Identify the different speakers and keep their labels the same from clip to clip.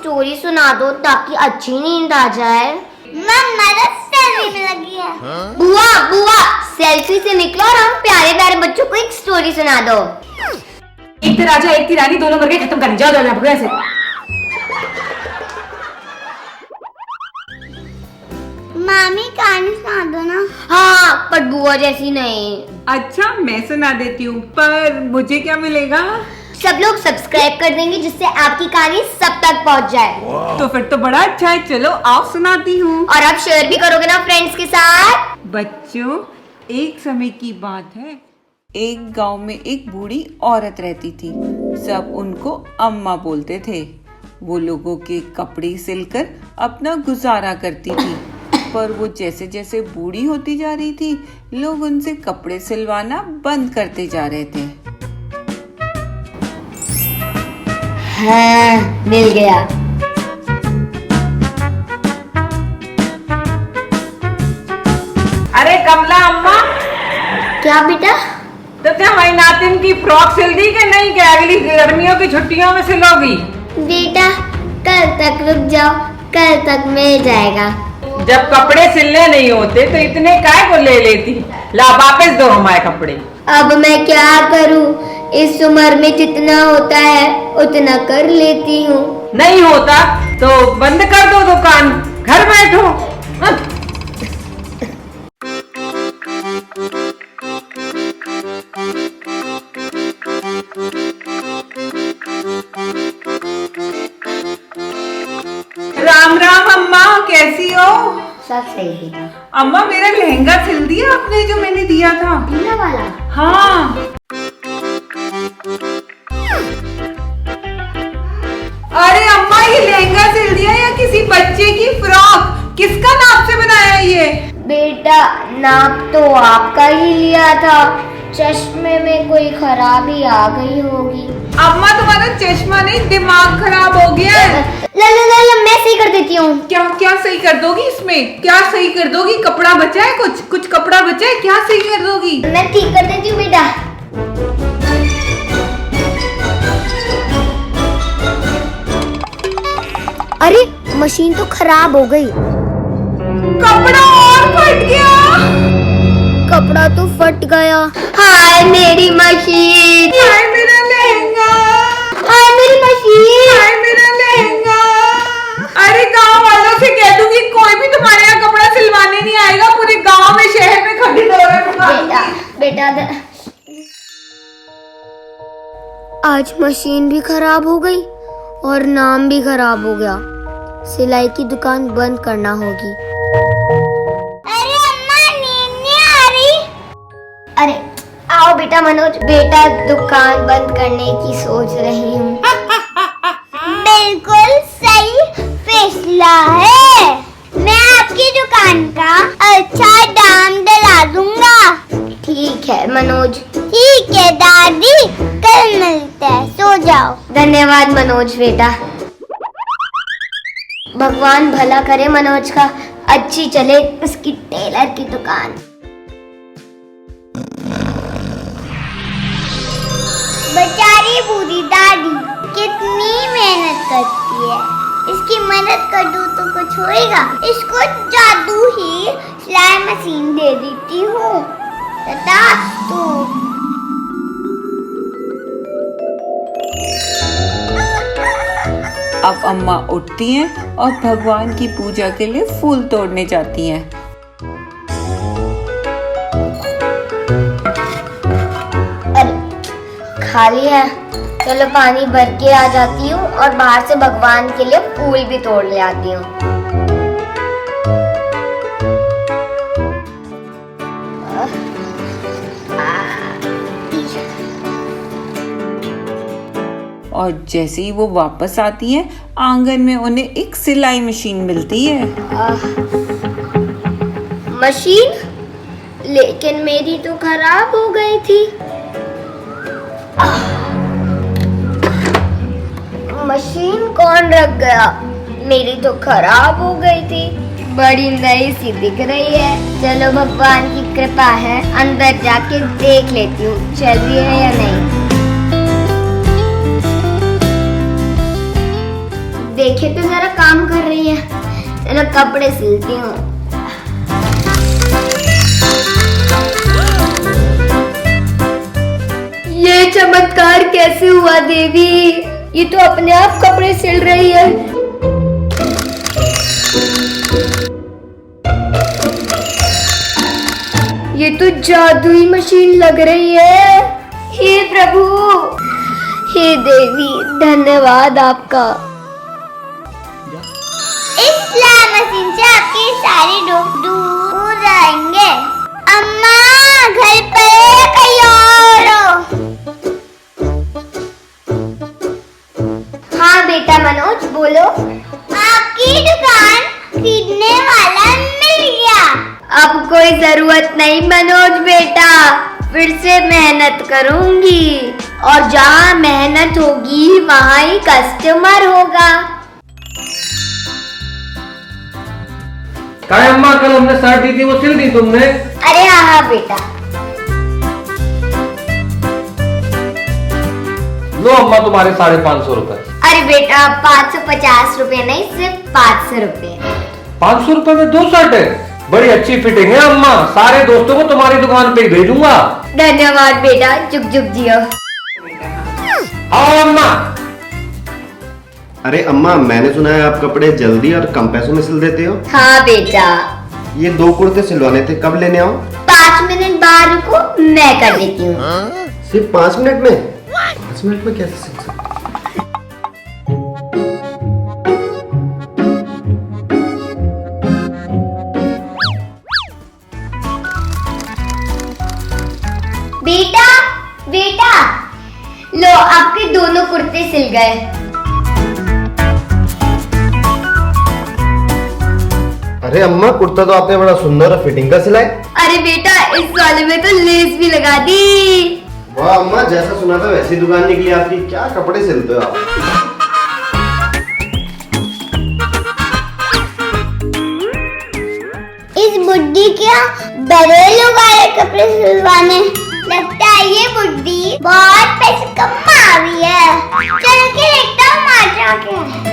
Speaker 1: Story सुना दो ताकि अच्छी नींद आ जाए।
Speaker 2: मम्मा तो सेल्फी में लगी है।
Speaker 1: बुआ बुआ सेल्फी से निकलो और हम प्यारे प्यारे बच्चों को एक स्टोरी सुना दो।
Speaker 3: एक थी राजा एक थी रानी, दोनों मर गए, खत्म करनी। जाओ जाओ जाओ भगवान से।
Speaker 2: मामी कहानी सुना दो ना।
Speaker 1: हाँ पर बुआ जैसी नहीं।
Speaker 4: अच्छा मैं सुना देती हूँ, पर मुझे क्या मिलेगा?
Speaker 1: सब लोग सब्सक्राइब कर देंगे जिससे आपकी कहानी सब तक पहुंच जाए।
Speaker 4: तो फिर तो बड़ा अच्छा है, चलो आओ सुनाती हूँ।
Speaker 1: और आप शेयर भी करोगे ना फ्रेंड्स के साथ।
Speaker 4: बच्चों, एक समय की बात है, एक गांव में एक बूढ़ी औरत रहती थी। सब उनको अम्मा बोलते थे। वो लोगों के कपड़े सिलकर अपना गुजारा करती थी। पर वो जैसे जैसे बूढ़ी होती जा रही थी, लोग उनसे कपड़े सिलवाना बंद करते जा रहे थे।
Speaker 1: हाँ मिल गया।
Speaker 4: अरे कमला अम्मा,
Speaker 1: क्या बेटा?
Speaker 4: तो क्या हमारी नातिन की फ्रॉक सिल दी कि नहीं? क्या अगली गर्मियों की छुट्टियों में सिलोगी?
Speaker 1: बेटा कल तक रुक जाओ, कल तक मिल जाएगा।
Speaker 4: जब कपड़े सिलने नहीं होते तो इतने काय को ले लेती? ला वापस दो हमारे कपड़े।
Speaker 1: अब मैं क्या करूं, इस उम्र में जितना होता है उतना कर लेती हूँ।
Speaker 4: नहीं होता तो बंद कर दो दुकान, घर बैठो। राम राम अम्मा, कैसी हो?
Speaker 1: सब सही बेटा।
Speaker 4: अम्मा मेरा लहंगा सिल दिया आपने जो मैंने दिया था?
Speaker 1: पीला वाला?
Speaker 4: हाँ। अरे अम्मा ये लहंगा सिल दिया या किसी बच्चे की फ्रॉक? किसका नाप से बनाया ये?
Speaker 1: बेटा नाप तो आपका ही लिया था, चश्मे में कोई खराबी आ गई होगी।
Speaker 4: अम्मा तुम्हारा चश्मा नहीं, दिमाग खराब हो गया है।
Speaker 1: मैं सही कर देती हूँ।
Speaker 4: क्या क्या सही कर दोगी? इसमें क्या सही कर दोगी? कपड़ा बचा है? कुछ कपड़ा बचा है, क्या सही कर दोगी?
Speaker 1: मैं ठीक कर देती हूँ बेटा। अरे मशीन तो खराब हो गई।
Speaker 4: कपड़ा और फट गया।
Speaker 1: कपड़ा तो फट गया। हाय मेरी मशीन,
Speaker 4: हाय मेरा लहंगा,
Speaker 1: हाय मेरी मशीन,
Speaker 4: हाय मेरा लहंगा। अरे गांव वालों से कह दूंगी कोई भी तुम्हारे यहाँ कपड़ा सिलवाने नहीं आएगा। पूरे गांव में शहर में खड़ी
Speaker 1: बेटा बेटा आज मशीन भी खराब हो गई और नाम भी खराब हो गया। सिलाई की दुकान बंद करना होगी।
Speaker 2: अरे अम्मा नींद नहीं आ रही।
Speaker 1: अरे आओ बेटा मनोज, बेटा दुकान बंद करने की सोच रही हूँ।
Speaker 2: बिल्कुल सही फैसला है। मैं आपकी दुकान का अच्छा दाम दिला दूंगा।
Speaker 1: ठीक है मनोज।
Speaker 2: ठीक है दादी, कल मिलते हैं, सो जाओ।
Speaker 1: धन्यवाद मनोज बेटा। भगवान भला करे मनोज का, अच्छी चले उसकी टेलर की दुकान।
Speaker 2: बेचारी बूढ़ी दादी कितनी मेहनत करती है। इसकी मदद कर दूं तो कुछ होएगा। इसको जादू ही सिलाई मशीन दे देती हूँ। तू
Speaker 4: अब अम्मा उठती हैं और भगवान की पूजा के लिए फूल तोड़ने जाती हैं।
Speaker 1: अरे खाली है, चलो पानी भर के आ जाती हूँ और बाहर से भगवान के लिए फूल भी तोड़ ले आती हूँ।
Speaker 4: और जैसे ही वो वापस आती हैं, आंगन में उन्हें एक सिलाई मशीन मिलती है।
Speaker 1: मशीन? लेकिन मेरी तो खराब हो गई थी। मशीन कौन रख गया? मेरी तो खराब हो गई थी। बड़ी नई सी दिख रही है। चलो भगवान की कृपा है, अंदर जाके देख लेती हूँ चल रही है या नहीं। देखे तो जरा काम कर रही है। चलो कपड़े सिलती हूँ। ये चमत्कार कैसे हुआ देवी? ये तो अपने आप कपड़े सिल रही है। ये तो जादुई मशीन लग रही है। हे प्रभु, हे देवी, धन्यवाद आपका।
Speaker 2: इस सिलाई मशीन से आपके सारे दुख दूर हो जाएंगे। अम्मा घर पर कहीं और हो।
Speaker 1: हाँ बेटा मनोज बोलो।
Speaker 2: आपकी दुकान खरीदने वाला मिल गया।
Speaker 1: अब कोई जरूरत नहीं मनोज बेटा, फिर से मेहनत करूंगी और जहाँ मेहनत होगी वहाँ ही कस्टमर होगा।
Speaker 5: क्या अम्मा, कल हमने शर्ट दी थी वो सिल दी तुमने?
Speaker 1: अरे हाँ हाँ बेटा।
Speaker 5: लो अम्मा तुम्हारे 550 रुपए।
Speaker 1: अरे बेटा 550 रुपए नहीं, सिर्फ 500 रुपए।
Speaker 5: 500 रुपए में 2 शर्ट है? बड़ी अच्छी फिटिंग है अम्मा, सारे दोस्तों को तुम्हारी दुकान पे ही भेजूंगा।
Speaker 1: धन्यवाद बेटा, जुग जुग जियो।
Speaker 5: आओ अम्मा।
Speaker 6: अरे अम्मा, मैंने सुना है आप कपड़े जल्दी और कम पैसों में सिल देते हो।
Speaker 1: हाँ बेटा।
Speaker 6: ये 2 कुर्ते सिलवाने थे, कब लेने आओ?
Speaker 1: 5 मिनट बाद रुको, मैं कर देती हूँ।
Speaker 6: सिर्फ 5 मिनट में? 5 मिनट में कैसे सिल सकते?
Speaker 1: बेटा बेटा, लो आपके दोनों कुर्ते सिल गए।
Speaker 6: अरे अम्मा, कुर्ता तो आपने बड़ा सुंदर और फिटिंग का सिला है।
Speaker 1: अरे बेटा इस वाले में तो लेस भी लगा दी।
Speaker 6: वाह अम्मा, जैसा सुना था वैसी दुकान निकली आपकी। क्या कपड़े सिलते हो आप।
Speaker 2: इस बुड्ढी क्या बड़े लोग आए कपड़े सिलवाने। लगता है ये बुड्ढी बहुत पैसे कमा रही है। चल के देखता हूँ मात्रा क्या है।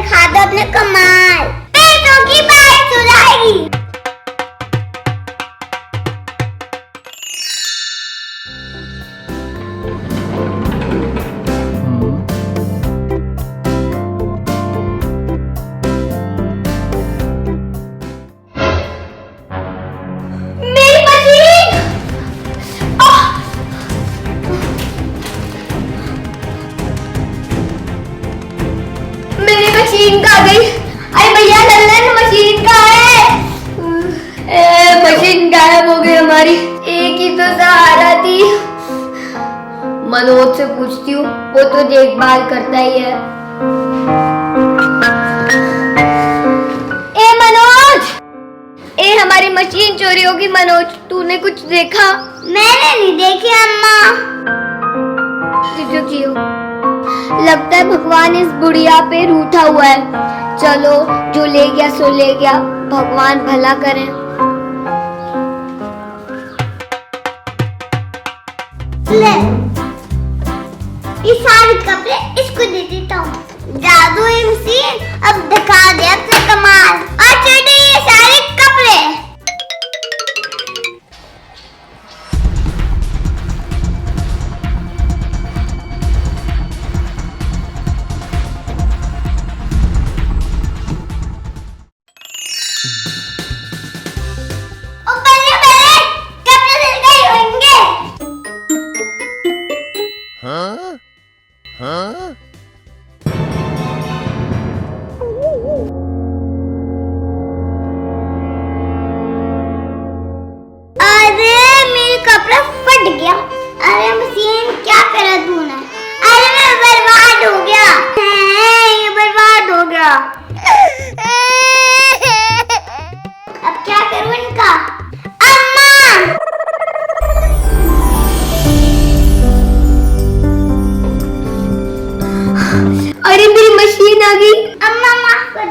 Speaker 2: खा दो अपने कमाल, पैसों की बारिश हो जाएगी।
Speaker 1: मेरी मशीन! मेरी मशीन कहाँ गई? अरे भैया लल्लन, मशीन कहाँ है? मशीन गायब हो गई हमारी। एक ही तो सहारा थी। मनोज से पूछती हूँ, वो तो देखभाल करता ही है। ए मनोज, ए हमारी मशीन चोरी होगी। मनोज तूने कुछ देखा?
Speaker 2: मैंने नहीं देखी अम्मा।
Speaker 1: जियो, लगता है भगवान इस बुढ़िया पे रूठा हुआ है। चलो जो ले गया सो ले गया, भगवान भला करें।
Speaker 2: ले, ये सारे कपड़े इसको दे देता हूँ। जादुई मशीन अब दिखा दे अपना कमाल। और चढ़े ये सारे कपड़े।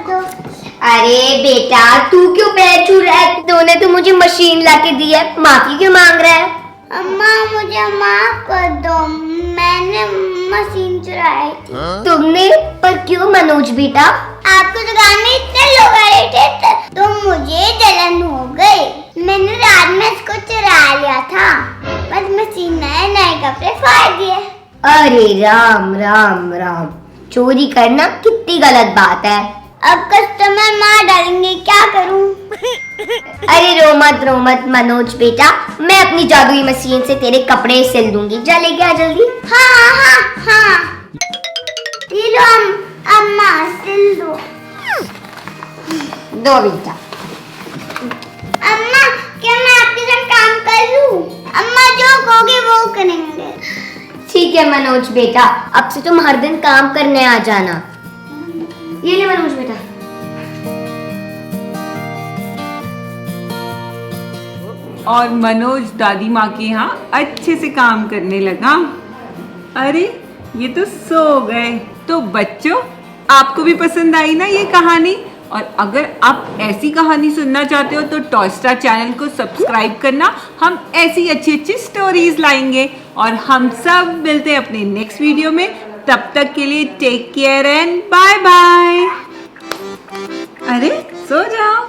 Speaker 2: दो।
Speaker 1: अरे बेटा तू क्यों पैर छू रहा है? तूने तो मुझे मशीन लाके दी है, माफी क्यों मांग रहा है?
Speaker 2: अम्मा मुझे माफ कर दो, मैंने मशीन चुराई थी।
Speaker 1: तुमने? पर क्यों मनोज बेटा?
Speaker 2: आपकी दुकान में इतने लोग आए थे तो मुझे जलन हो गई। मैंने रात में इसको चुरा लिया था, बस मशीन नए नए कपड़े फाड़ दिए।
Speaker 1: अरे राम राम राम, चोरी करना कितनी गलत बात है।
Speaker 2: अब कस्टमर मार डालेंगे, क्या करूं?
Speaker 1: अरे रो मत मनोज बेटा, मैं अपनी जादुई मशीन से तेरे कपड़े सिल दूंगी। जा लेके आ जल्दी।
Speaker 2: हाँ। ये लो अम्मा, सिल दो।
Speaker 1: दो बेटा।
Speaker 2: अम्मा क्या मैं आपके साथ काम कर लूं? अम्मा जो कहोगे वो करेंगे।
Speaker 1: ठीक है मनोज बेटा, अब से तुम हर दिन काम करने आ जाना। ये ले मनोज बेटा।
Speaker 4: और मनोज दादी माँ के यहाँ अच्छे से काम करने लगा। अरे ये तो सो गए। तो बच्चों, आपको भी पसंद आई ना ये कहानी? और अगर आप ऐसी कहानी सुनना चाहते हो तो टॉय स्टार चैनल को सब्सक्राइब करना। हम ऐसी अच्छी अच्छी स्टोरीज लाएंगे और हम सब मिलते हैं अपने नेक्स्ट वीडियो में। तब तक के लिए take care and bye bye. अरे सो जाओ।